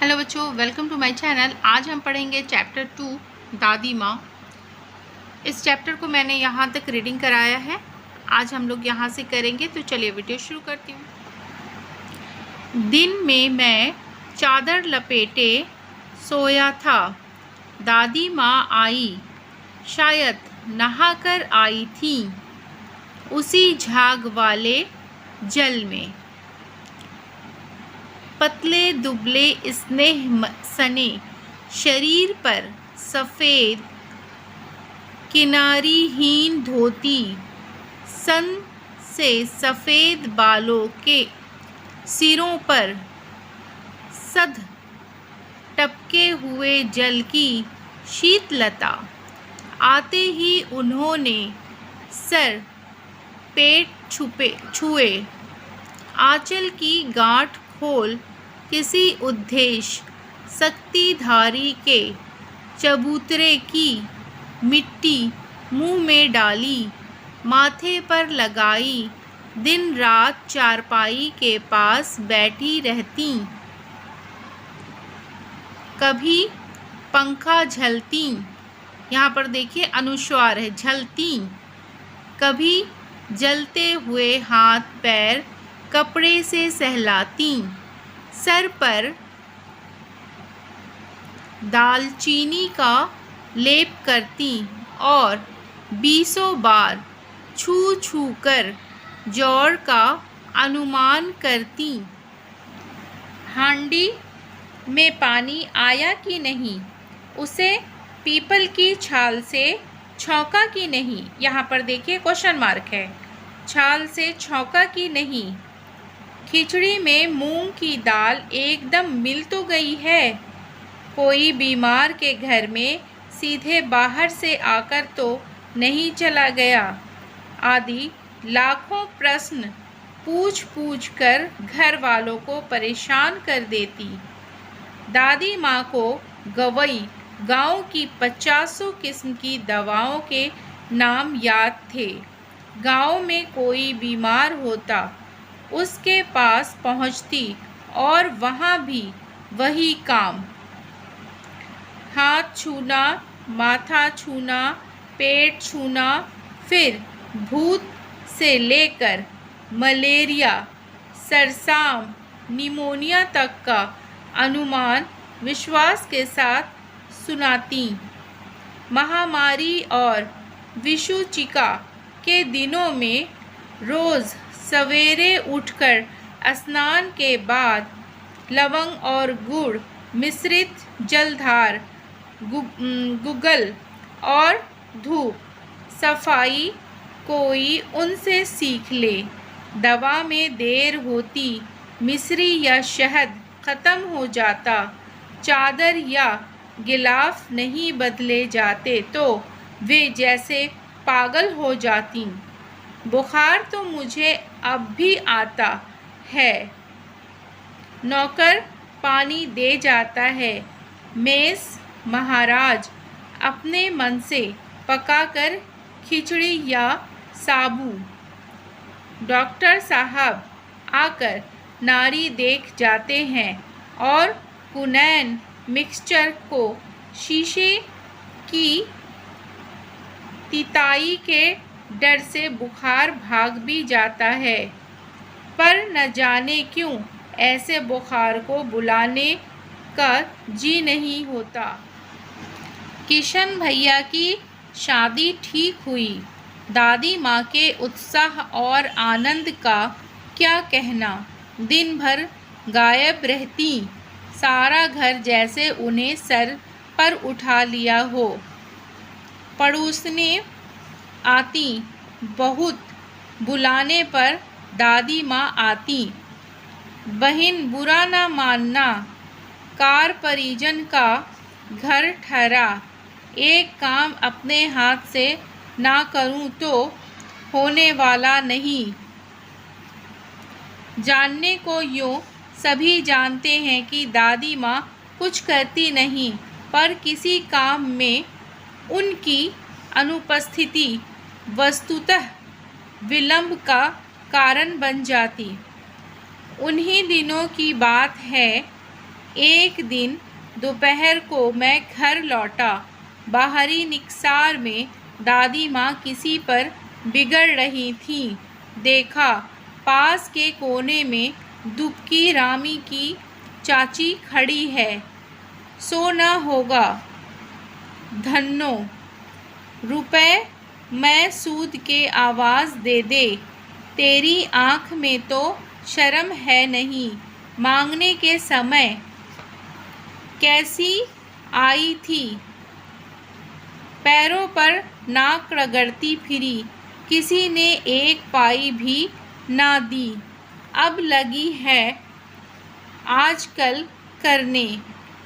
Hello बच्चों, welcome to my channel. आज हम पढ़ेंगे चैप्टर 2 दादी माँ। इस चैप्टर को मैंने यहाँ तक रीडिंग कराया है। आज हम लोग यहाँ से करेंगे, तो चलिए वीडियो शुरू करती हूँ। दिन में मैं चादर लपेटे सोया था। दादी माँ आई, शायद नहाकर आई थी उसी झाग वाले जल में। पतले दुबले स्नेह सने शरीर पर सफ़ेद किनारीहीन धोती, सन से सफ़ेद बालों के सिरों पर सध टपके हुए जल की शीतलता। आते ही उन्होंने सर पेट छुए, आंचल की गांठ खोल किसी उद्देश्य शक्तिधारी के चबूतरे की मिट्टी मुंह में डाली, माथे पर लगाई, दिन रात चारपाई के पास बैठी रहती। कभी पंखा झलती, यहाँ पर देखिए अनुस्वार है, झलती। कभी जलते हुए हाथ पैर कपड़े से सहलाती, सर पर दालचीनी का लेप करती और बीसों बार छू छू कर जोर का अनुमान करती। हांडी में पानी आया कि नहीं, उसे पीपल की छाल से छौंका कि नहीं, यहाँ पर देखिए क्वेश्चन मार्क है, छाल से छौंका कि नहीं। खिचड़ी में मूंग की दाल एकदम मिल तो गई है, कोई बीमार के घर में सीधे बाहर से आकर तो नहीं चला गया, आदि लाखों प्रश्न पूछ पूछ कर घर वालों को परेशान कर देती। दादी माँ को गवई गांव की 50 किस्म की दवाओं के नाम याद थे। गांव में कोई बीमार होता, उसके पास पहुंचती और वहाँ भी वही काम, हाथ छूना, माथा छूना, पेट छूना, फिर भूत से लेकर मलेरिया, सरसाम, निमोनिया तक का अनुमान विश्वास के साथ सुनाती। महामारी और विषुचिका के दिनों में रोज़ सवेरे उठकर स्नान के बाद लवंग और गुड़ मिश्रित जलधार, गुगल और धूप सफाई कोई उनसे सीख ले। दवा में देर होती, मिश्री या शहद ख़त्म हो जाता, चादर या गिलाफ नहीं बदले जाते तो वे जैसे पागल हो जाती। बुखार तो मुझे अब भी आता है, नौकर पानी दे जाता है, मेस महाराज अपने मन से पकाकर खिचड़ी या साबू, डॉक्टर साहब आकर नारी देख जाते हैं और कुनैन मिक्सचर को शीशे की तिताई के डर से बुखार भाग भी जाता है, पर न जाने क्यों ऐसे बुखार को बुलाने का जी नहीं होता। किशन भैया की शादी ठीक हुई। दादी माँ के उत्साह और आनंद का क्या कहना, दिन भर गायब रहती, सारा घर जैसे उन्हें सर पर उठा लिया हो। पड़ोसने आती, बहुत बुलाने पर दादी माँ आती। बहन बुरा ना मानना, कार परिजन का घर ठहरा, एक काम अपने हाथ से ना करूं तो होने वाला नहीं। जानने को यूँ सभी जानते हैं कि दादी माँ कुछ करती नहीं, पर किसी काम में उनकी अनुपस्थिति वस्तुतः विलंब का कारण बन जाती। उन्हीं दिनों की बात है, एक दिन दोपहर को मैं घर लौटा। बाहरी निकसार में दादी माँ किसी पर बिगड़ रही थीं। देखा, पास के कोने में दुबकी रामी की चाची खड़ी है। सोना होगा धन्नो, रुपए मैं सूद के आवाज़ दे दे। तेरी आँख में तो शर्म है नहीं। मांगने के समय कैसी आई थी, पैरों पर नाक रगड़ती फिरी। किसी ने एक पाई भी ना दी। अब लगी है आजकल करने,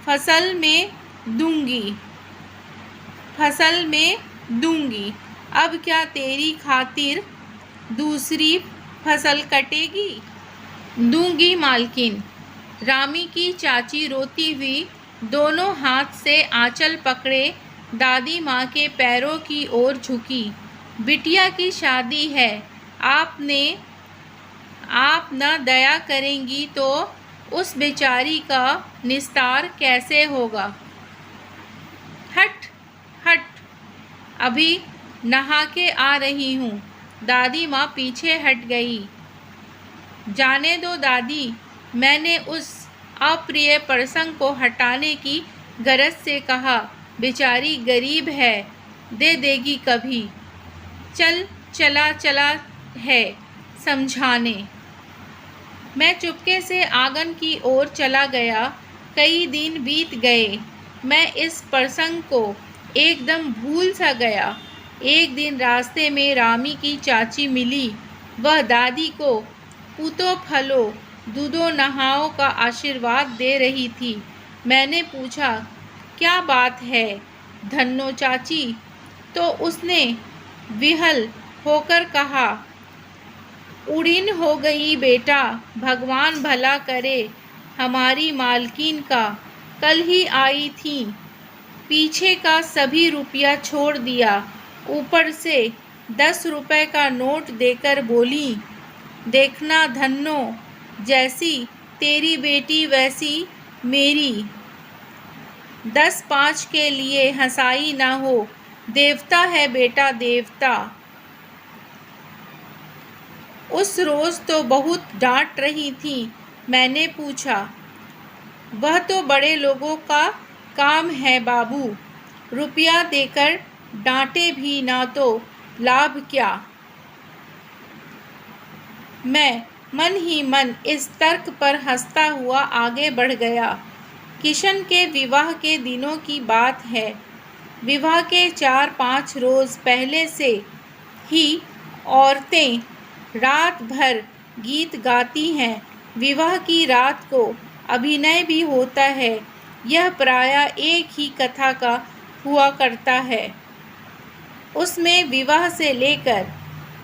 फसल में दूंगी। अब क्या तेरी खातिर दूसरी फसल कटेगी? दूंगी मालकिन। रामी की चाची रोती हुई दोनों हाथ से आंचल पकड़े दादी माँ के पैरों की ओर झुकी। बिटिया की शादी है, आप न दया करेंगी तो उस बेचारी का निस्तार कैसे होगा? हट हट, अभी नहा के आ रही हूँ। दादी माँ पीछे हट गई। जाने दो दादी, मैंने उस अप्रिय प्रसंग को हटाने की गरज से कहा। बेचारी गरीब है, दे देगी कभी। चला है समझाने। मैं चुपके से आंगन की ओर चला गया। कई दिन बीत गए, मैं इस प्रसंग को एकदम भूल सा गया। एक दिन रास्ते में रामी की चाची मिली। वह दादी को पूतो फलो दूधो नहाओ का आशीर्वाद दे रही थी। मैंने पूछा, क्या बात है धन्नो चाची? तो उसने विहल होकर कहा, उड़ीन हो गई बेटा, भगवान भला करे। हमारी मालकिन का कल ही आई थी, पीछे का सभी रुपया छोड़ दिया, ऊपर से 10 रुपए का नोट देकर बोली, देखना धन्नो, जैसी तेरी बेटी वैसी मेरी। 10-5 के लिए हंसाई ना हो, देवता है बेटा देवता। उस रोज़ तो बहुत डांट रही थी। मैंने पूछा, वह तो बड़े लोगों का काम है बाबू, रुपया देकर डांटे भी ना तो लाभ क्या? मैं मन ही मन इस तर्क पर हंसता हुआ आगे बढ़ गया। किशन के विवाह के दिनों की बात है। विवाह के 4-5 रोज़ पहले से ही औरतें रात भर गीत गाती हैं। विवाह की रात को अभिनय भी होता है। यह प्रायः एक ही कथा का हुआ करता है। उसमें विवाह से लेकर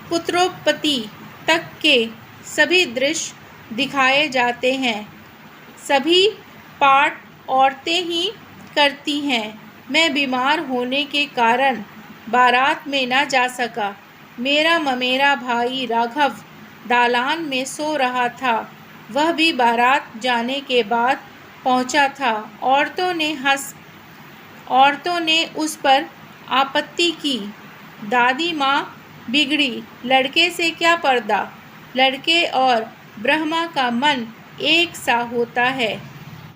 पुत्रोत्पत्ति तक के सभी दृश्य दिखाए जाते हैं। सभी पाठ औरतें ही करती हैं। मैं बीमार होने के कारण बारात में न जा सका। मेरा ममेरा भाई राघव दालान में सो रहा था। वह भी बारात जाने के बाद पहुंचा था। औरतों ने उस पर आपत्ति की। दादी माँ बिगड़ी, लड़के से क्या पर्दा। लड़के और ब्रह्मा का मन एक सा होता है।